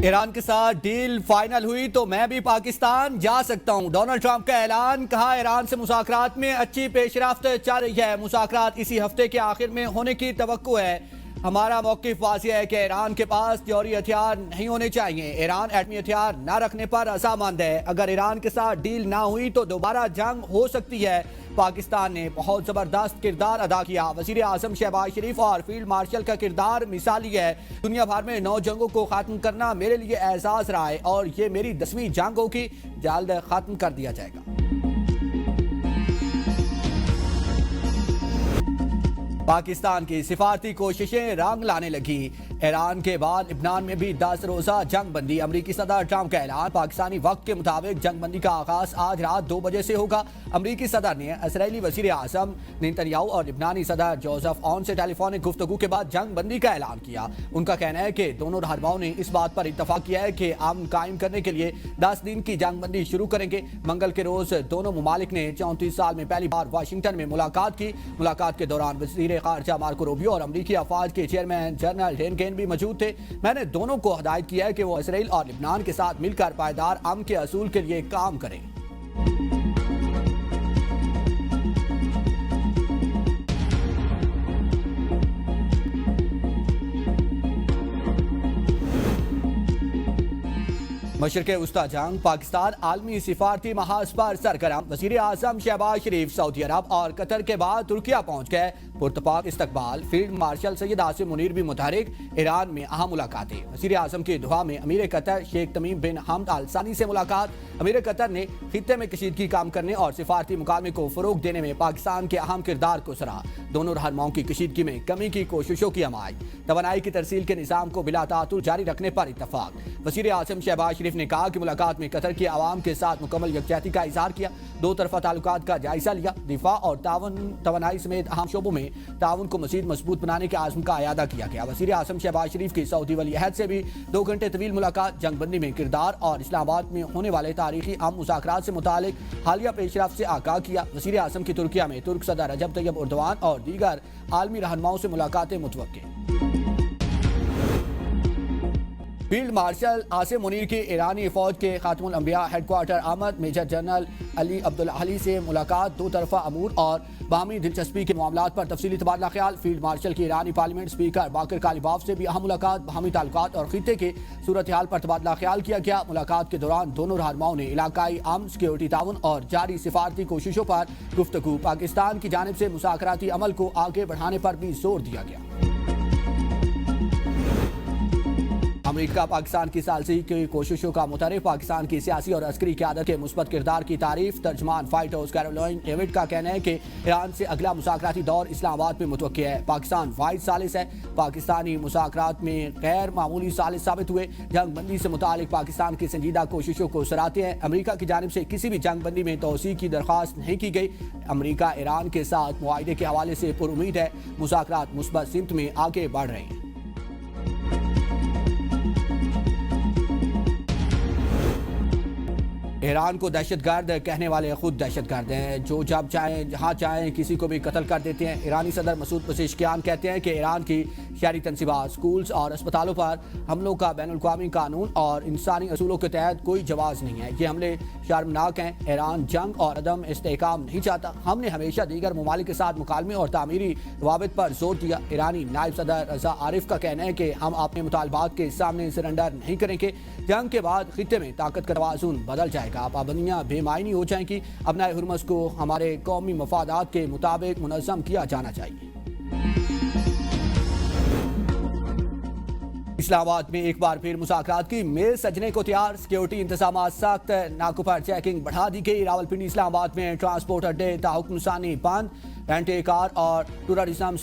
ایران کے ساتھ deal final ہوئی تو میں بھی پاکستان جا سکتا ہوں، ڈونلڈ ٹرمپ کا اعلان۔ کہا ایران سے مذاکرات میں اچھی پیش رفت چل رہی ہے، مذاکرات اسی ہفتے کے آخر میں ہونے کی توقع ہے۔ ہمارا موقف واضح ہے کہ ایران کے پاس جوہری ہتھیار نہیں ہونے چاہیے، ایران ایٹمی ہتھیار نہ رکھنے پر رضامند ہے۔ اگر ایران کے ساتھ ڈیل نہ ہوئی تو دوبارہ جنگ ہو سکتی ہے۔ پاکستان نے بہت زبردست کردار ادا کیا، وزیر اعظم شہباز شریف اور فیلڈ مارشل کا کردار مثالی ہے۔ دنیا بھر میں 9 جنگوں کو ختم کرنا میرے لیے اعزاز رہا ہے اور یہ میری 10ویں جنگ ہوگی، جلد ختم کر دیا جائے گا۔ پاکستان کی سفارتی کوششیں رنگ لانے لگی، ایران کے بعد لبنان میں بھی 10 روزہ جنگ بندی۔ امریکی صدر ٹرمپ کا اعلان، پاکستانی وقت کے مطابق جنگ بندی کا آغاز آج رات 2 بجے سے ہوگا۔ امریکی صدر نے اسرائیلی وزیر اعظم نیتن یاہو اور لبنانی صدر جوزف اون سے ٹیلی فونک گفتگو کے بعد جنگ بندی کا اعلان کیا۔ ان کا کہنا ہے کہ دونوں رہنماؤں نے اس بات پر اتفاق کیا ہے کہ امن قائم کرنے کے لیے 10 دن کی جنگ بندی شروع کریں گے۔ منگل کے روز دونوں ممالک نے 34 سال میں پہلی بار واشنگٹن میں ملاقات کی۔ ملاقات کے دوران وزیر خارجہ مارکو روبیو اور امریکی افواج کے چیئرمین جنرل ڈین کین بھی موجود تھے۔ میں نے دونوں کو ہدایت کیا ہے کہ وہ اسرائیل اور لبنان کے ساتھ مل کر پائیدار امن کے اصول کے لیے کام کریں۔ مشرق وسطی جنگ، پاکستان عالمی سفارتی محاذ پر سرگرم۔ وزیر اعظم شہباز شریف سعودی عرب اور قطر کے بعد ترکیہ پہنچ گئے، پرتپاک استقبال۔ فیلڈ مارشل سید عاصم منیر بھی متحرک، ایران میں اہم ملاقاتیں۔ وزیر اعظم کی دعا میں امیر قطر شیخ تمیم بن حمد ال ثانی سے ملاقات۔ امیر قطر نے خطے میں کشیدگی کام کرنے اور سفارتی مکالمے کو فروغ دینے میں پاکستان کے اہم کردار کو سراہا۔ دونوں رہنماؤں کی کشیدگی میں کمی کی کوششوں کی حمایت۔ توانائی کی ترسیل کے نظام کو بلا تعطل جاری رکھنے پر اتفاق۔ وزیر اعظم شہباز شریف نے کہا کہ ملاقات میں قطر کے عوام کے ساتھ مکمل یکجہتی کا اظہار کیا، دو طرفہ تعلقات کا جائزہ لیا، دفاع اور توانائی سمیت اہم شعبوں میں تعاون کو مزید مضبوط بنانے کے عزم کا اعادہ کیا گیا۔ وزیر اعظم شہباز شریف کی سعودی ولی عہد سے بھی 2 گھنٹے طویل ملاقات، جنگ بندی میں کردار اور اسلام آباد میں ہونے والے تاریخی اہم مذاکرات سے متعلق حالیہ پیش رفت سے آگاہ کیا۔ وزیر اعظم کی ترکیہ میں ترک صدر رجب طیب اردوان اور دیگر عالمی رہنماؤں سے ملاقاتیں متوقع۔ فیلڈ مارشل عاصم منیر کی ایرانی فوج کے خاتم الانبیاء ہیڈ کوارٹر آمد، میجر جنرل علی عبدالعلی سے ملاقات، 2 طرفہ امور اور باہمی دلچسپی کے معاملات پر تفصیلی تبادلہ خیال۔ فیلڈ مارشل کی ایرانی پارلیمنٹ اسپیکر باقر کالیباف سے بھی اہم ملاقات، باہمی تعلقات اور خطے کے صورتحال پر تبادلہ خیال کیا گیا۔ ملاقات کے دوران دونوں رہنماؤں نے علاقائی امن، سیکورٹی تعاون اور جاری سفارتی کوششوں پر گفتگو۔ پاکستان کی جانب سے مذاکراتی عمل کو آگے بڑھانے پر بھی زور دیا گیا۔ امریکہ پاکستان کی ثالثی کی کوششوں کا معترف، پاکستان کی سیاسی اور عسکری قیادت کے مثبت کردار کی تعریف۔ ترجمان وائٹ ہاؤس کیرولائن لیوٹ کا کہنا ہے کہ ایران سے اگلا مذاکراتی دور اسلام آباد میں متوقع ہے۔ پاکستان واحد ثالث ہے، پاکستانی مذاکرات میں غیر معمولی ثالث ثابت ہوئے، جنگ بندی سے متعلق پاکستان کی سنجیدہ کوششوں کو سراہتے ہیں۔ امریکہ کی جانب سے کسی بھی جنگ بندی میں توسیع کی درخواست نہیں کی گئی۔ امریکہ ایران کے ساتھ معاہدے کے حوالے سے پر امید ہے، مذاکرات مثبت سمت میں آگے بڑھ رہے ہیں۔ ایران کو دہشت گرد کہنے والے خود دہشت گرد ہیں، جو جب چاہیں جہاں چاہیں کسی کو بھی قتل کر دیتے ہیں۔ ایرانی صدر مسعود پزشکیان کہتے ہیں کہ ایران کی شہری تنصیبات، سکولز اور اسپتالوں پر حملوں کا بین الاقوامی قانون اور انسانی اصولوں کے تحت کوئی جواز نہیں ہے۔ یہ حملے شرمناک ہیں۔ ایران جنگ اور عدم استحکام نہیں چاہتا۔ ہم نے ہمیشہ دیگر ممالک کے ساتھ مکالمے اور تعمیری روابط پر زور دیا۔ ایرانی نائب صدر رضا عارف کا کہنا ہے کہ ہم اپنے مطالبات کے سامنے سرنڈر نہیں کریں گے۔ جنگ کے بعد خطے میں طاقت کا توازن بدل جائے گا، پابندیاں بے معنی ہو جائیں گی۔ ابنائے حرمت کو ہمارے قومی مفادات کے مطابق منظم کیا جانا چاہیے۔ اسلام آباد میں ایک بار پھر مذاکرات کی میز سجنے کو تیار، سیکورٹی انتظامات سخت، ناکوں پر چیکنگ بڑھا دی گئی۔ راولپنڈی اسلام آباد میں ٹرانسپورٹ اڈے تاحکم ثانی بند، رینٹے کار اور ٹورازم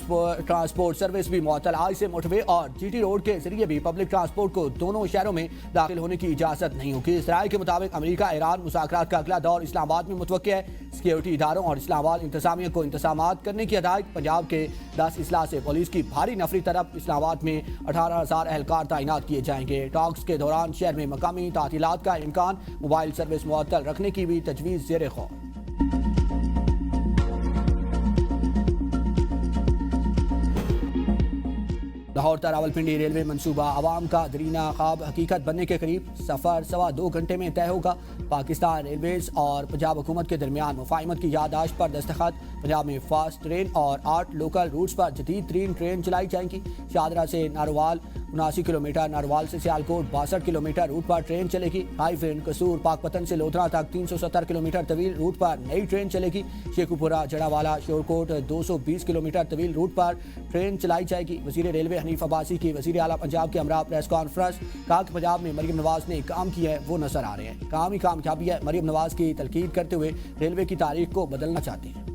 ٹرانسپورٹ سروس بھی معطل۔ آج سے موٹر وے اور جی ٹی روڈ کے ذریعے بھی پبلک ٹرانسپورٹ کو دونوں شہروں میں داخل ہونے کی اجازت نہیں ہوگی۔ اسرائیل کے مطابق امریکہ ایران مذاکرات کا اگلا دور اسلام آباد میں متوقع ہے۔ سیکورٹی اداروں اور اسلام آباد انتظامیہ کو انتظامات کرنے کی ہدایت۔ پنجاب کے 10 اضلاع سے پولیس کی بھاری نفری طرف اسلام آباد میں 18,000 اہلکار تعینات کیے جائیں گے۔ ٹاکس کے دوران شہر میں مقامی تعطیلات کا امکان، موبائل سروس معطل رکھنے کی بھی تجویز زیر غور۔ لاہور تا راولپنڈی ریلوے منصوبہ عوام کا درینہ خواب حقیقت بننے کے قریب، سفر 2.25 گھنٹے میں طے ہوگا۔ پاکستان ریلویز اور پنجاب حکومت کے درمیان مفاہمت کی یادداشت پر دستخط۔ پنجاب میں فاسٹ ٹرین اور 8 لوکل روٹس پر جدید ترین ٹرین چلائی جائیں گی۔ شاہدرہ سے ناروال 79 کلومیٹر، ناروال سے سیالکوٹ 62 کلومیٹر روٹ پر ٹرین چلے گی۔ ہائی فنڈ قصور پاک پتن سے لودھرا تک 370 کلومیٹر طویل روٹ پر نئی ٹرین چلے گی۔ شیخوپورہ جڑاوالا شورکوٹ 220 کلومیٹر طویل روٹ پر ٹرین چلائی جائے گی۔ وزیر ریلوے حنیف عباسی کی وزیر اعلیٰ پنجاب کے ہمراہ پریس کانفرنس، کہا کہ پنجاب میں مریم نواز نے کام کیا ہے وہ نظر آ رہے ہیں، کام ہی کامیابی ہے۔ مریم نواز کی تلقین کرتے ہوئے ریلوے کی تاریخ کو بدلنا چاہتے ہیں۔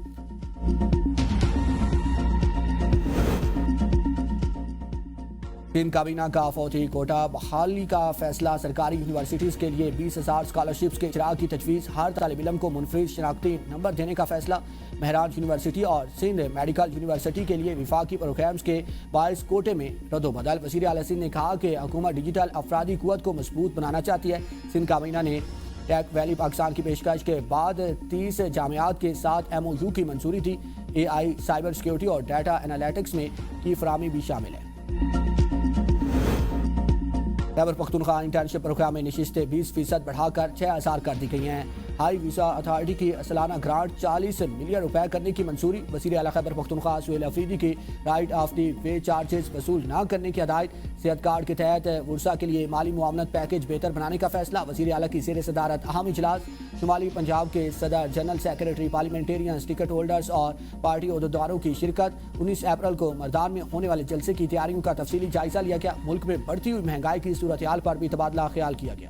کابینہ کا فوجی کوٹا بحالی کا فیصلہ، سرکاری یونیورسٹیز کے لیے 20,000 اسکالرشپس کے اجراء کی تجویز، ہر طالب علم کو منفرد شناختی نمبر دینے کا فیصلہ۔ مہران یونیورسٹی اور سندھ میڈیکل یونیورسٹی کے لیے وفاقی پروگرامز کے باعث کوٹے میں رد و بدل۔ وزیر اعلیٰ سندھ نے کہا کہ حکومت ڈیجیٹل افرادی قوت کو مضبوط بنانا چاہتی ہے۔ سندھ کابینہ نے ٹیک ویلی پاکستان کی پیشکش کے بعد 30 جامعات کے ساتھ MOU کی منظوری دی۔ AI، سائبر سیکیورٹی اور ڈیٹا انالیٹکس میں کی فراہمی بھی شامل ہے۔ خیبر پختونخوا انٹرنشپ پروگرام میں نشستیں 20% بڑھا کر 6,000 کر دی گئی ہیں۔ ہائی ویزا اتھارٹی کی سالانہ گرانٹ 40 ملین روپے کرنے کی منظوری۔ وزیر اعلیٰ خیبر پختونخوا سہیل افریدی کی right of the way charges وصول نہ کرنے کی ہدایت۔ صحت کارڈ کے تحت ورثاء کے لیے مالی معاونت پیکیج بہتر بنانے کا فیصلہ۔ وزیر اعلیٰ کی زیر صدارت اہم اجلاس۔ شمالی پنجاب کے صدر general secretary, parliamentarians, ticket holders اور پارٹی عہدیداروں کی شرکت۔ 19 اپریل کو مردان میں ہونے والے جلسے کی تیاریوں کا تفصیلی جائزہ لیا گیا۔ ملک میں بڑھتی ہوئی مہنگائی کی صورتحال پر بھی تبادلہ خیال کیا گیا۔